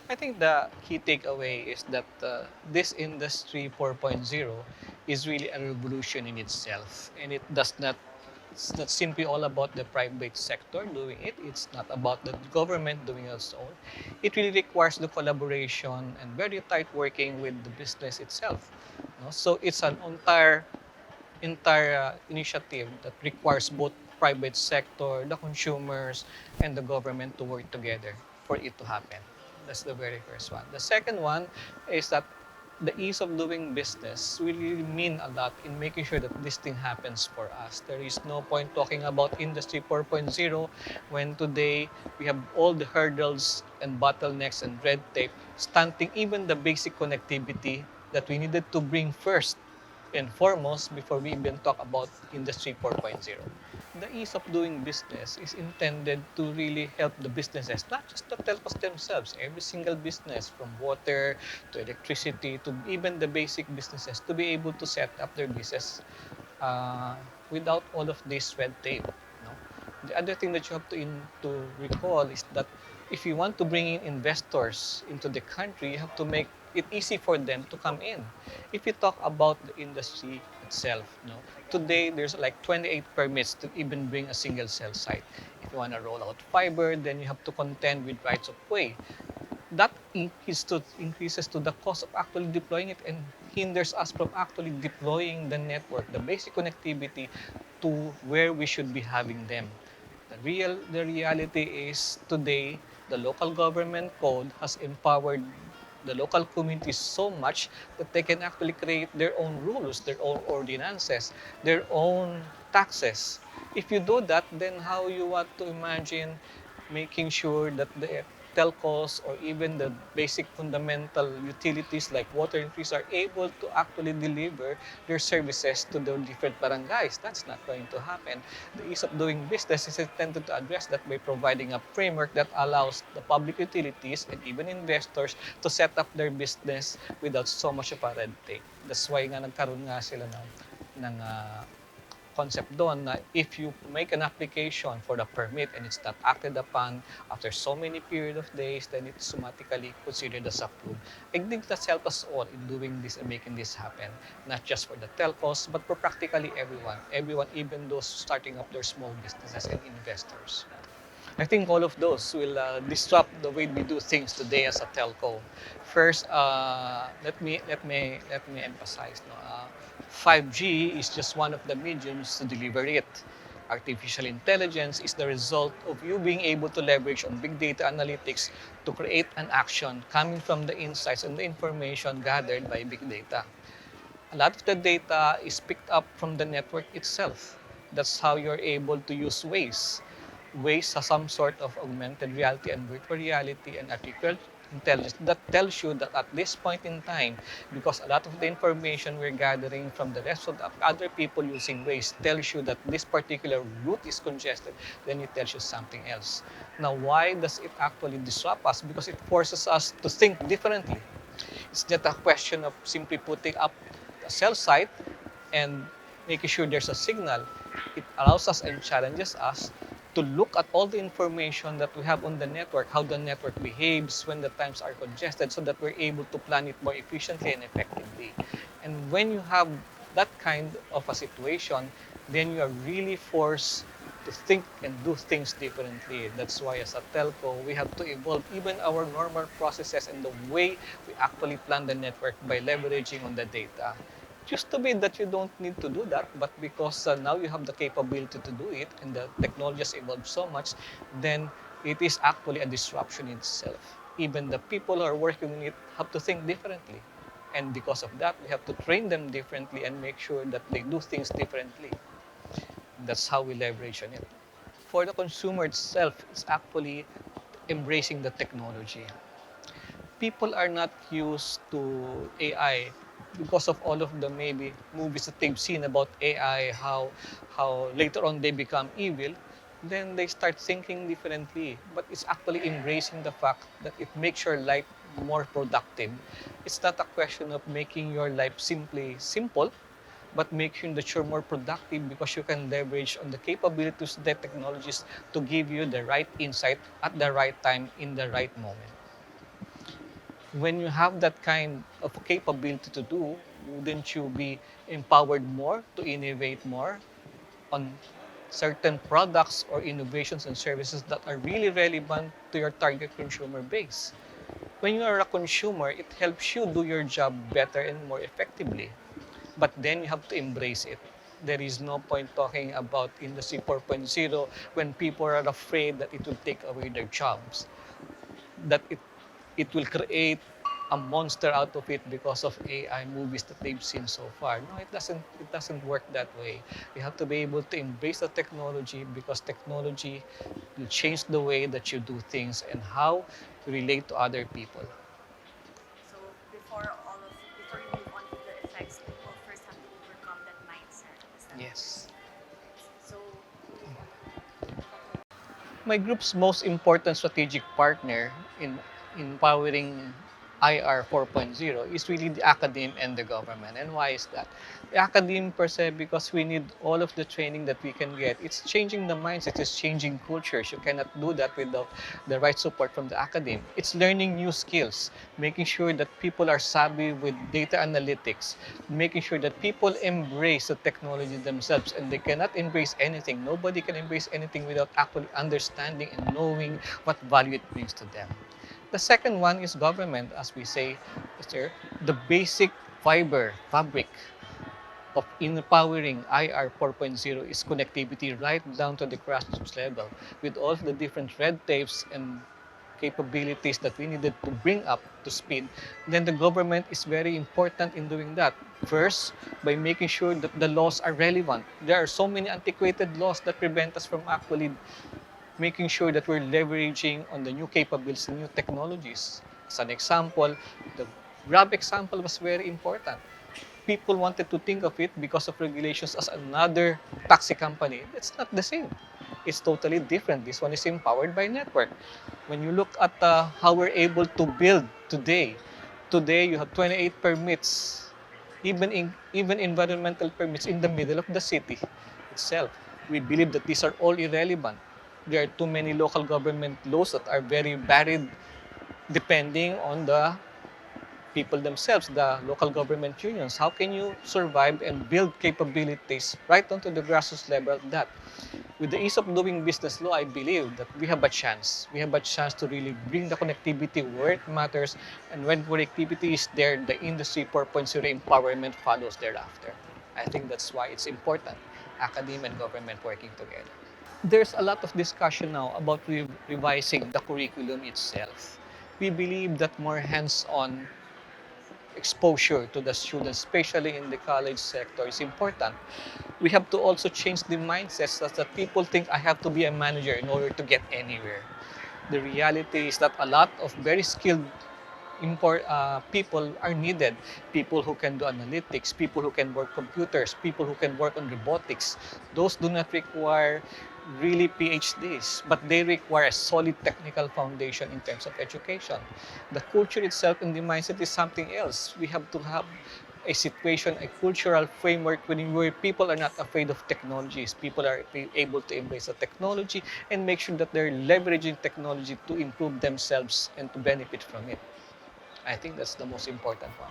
I think the key takeaway is that this industry 4.0 is really a revolution in itself, and it's not simply all about the private sector doing it. It's not about the government doing it its own. It really requires the collaboration and very tight working with the business itself. No? So it's an entire initiative that requires both private sector, the consumers, and the government to work together for it to happen. That's the very first one. The second one is that the ease of doing business will really mean a lot in making sure that this thing happens for us. There is no point talking about Industry 4.0 when today we have all the hurdles and bottlenecks and red tape stunting even the basic connectivity that we needed to bring first and foremost before we even talk about Industry 4.0. The ease of doing business is intended to really help the businesses, not just the telcos themselves, every single business from water to electricity to even the basic businesses to be able to set up their business uh, without all of this red tape. No? The other thing that you have to recall is that if you want to bring in investors into the country, you have to make it easy for them to come in. If you talk about the industry itself, no, today there's like 28 permits to even bring a single cell site. If you want to roll out fiber, then you have to contend with rights of way. That increases to the cost of actually deploying it and hinders us from actually deploying the network, the basic connectivity to where we should be having them. The reality is today the local government code has empowered the local communities so much that they can actually create their own rules, their own ordinances, their own taxes. If you do that, then how you want to imagine making sure that the telcos or even the basic fundamental utilities like water and trees are able to actually deliver their services to the different barangays. That's not going to happen. The ease of doing business is intended to address that by providing a framework that allows the public utilities and even investors to set up their business without so much of a red tape. That's why nga nagkaroon nga sila ng concept doon na if you make an application for the permit and it's not acted upon after so many period of days, then it's automatically considered as approved. I think that's helped us all in doing this and making this happen, not just for the telcos, but for practically everyone. Everyone, even those starting up their small businesses and investors. I think all of those will disrupt the way we do things today as a telco. First, let me emphasize. No, 5G is just one of the mediums to deliver it. Artificial intelligence is the result of you being able to leverage on big data analytics to create an action coming from the insights and the information gathered by big data. A lot of the data is picked up from the network itself. That's how you're able to use Waze has some sort of augmented reality and virtual reality and artificial intelligence that tells you that at this point in time, because a lot of the information we're gathering from the rest of the other people using Waze tells you that this particular route is congested, then it tells you something else. Now, why does it actually disrupt us? Because it forces us to think differently. It's not a question of simply putting up a cell site and making sure there's a signal. It allows us and challenges us to look at all the information that we have on the network, how the network behaves when the times are congested so that we're able to plan it more efficiently and effectively. And when you have that kind of a situation, then you are really forced to think and do things differently. That's why as a telco, we have to evolve even our normal processes and the way we actually plan the network by leveraging on the data. It used to be that you don't need to do that, but because now you have the capability to do it and the technology has evolved so much, then it is actually a disruption in itself. Even the people who are working on it have to think differently. And because of that, we have to train them differently and make sure that they do things differently. That's how we leverage on it. For the consumer itself, it's actually embracing the technology. People are not used to AI because of all of the maybe movies that they've seen about AI, how later on they become evil, then they start thinking differently. But it's actually embracing the fact that it makes your life more productive. It's not a question of making your life simply simple, but making that you're more productive because you can leverage on the capabilities of the technologies to give you the right insight at the right time in the right moment. When you have that kind of capability to do, wouldn't you be empowered more to innovate more on certain products or innovations and services that are really relevant to your target consumer base? When you are a consumer, it helps you do your job better and more effectively. But then you have to embrace it. There is no point talking about Industry 4.0 when people are afraid that it will take away their jobs, that it will create a monster out of it because of AI movies that they've seen so far. No, it doesn't work that way. You have to be able to embrace the technology because technology will change the way that you do things and how you relate to other people. So before you move on to the effects, people first have to overcome that mindset. Is that correct? Yes. So My group's most important strategic partner in empowering IR 4.0 is really the academe and the government. And why is that? The academe per se, because we need all of the training that we can get. It's changing the mindset, it's changing cultures. You cannot do that without the right support from the academe. It's learning new skills, making sure that people are savvy with data analytics, making sure that people embrace the technology themselves, and they cannot embrace anything. Nobody can embrace anything without actually understanding and knowing what value it brings to them. The second one is government, as we say, Mr. The basic fabric of empowering IR 4.0 is connectivity right down to the grassroots level with all the different red tapes and capabilities that we needed to bring up to speed. Then the government is very important in doing that. First, by making sure that the laws are relevant. There are so many antiquated laws that prevent us from actually making sure that we're leveraging on the new capabilities and new technologies. As an example, the Grab example was very important. People wanted to think of it because of regulations as another taxi company. It's not the same. It's totally different. This one is empowered by network. When you look at how we're able to build today you have 28 permits, even environmental permits in the middle of the city itself. We believe that these are all irrelevant. There are too many local government laws that are very varied depending on the people themselves, the local government unions. How can you survive and build capabilities right onto the grassroots level? That with the ease of doing business law, I believe that we have a chance. We have a chance to really bring the connectivity where it matters. And when connectivity is there, the industry 4.0 empowerment follows thereafter. I think that's why it's important, academia and government working together. There's a lot of discussion now about revising the curriculum itself. We believe that more hands-on exposure to the students, especially in the college sector, is important. We have to also change the mindset such that people think I have to be a manager in order to get anywhere. The reality is that a lot of very skilled people are needed. People who can do analytics, people who can work computers, people who can work on robotics. Those do not require really PhDs, but they require a solid technical foundation in terms of education. The culture itself and the mindset is something else. We have to have a situation, a cultural framework where people are not afraid of technologies. People are able to embrace the technology and make sure that they're leveraging technology to improve themselves and to benefit from it. I think that's the most important one.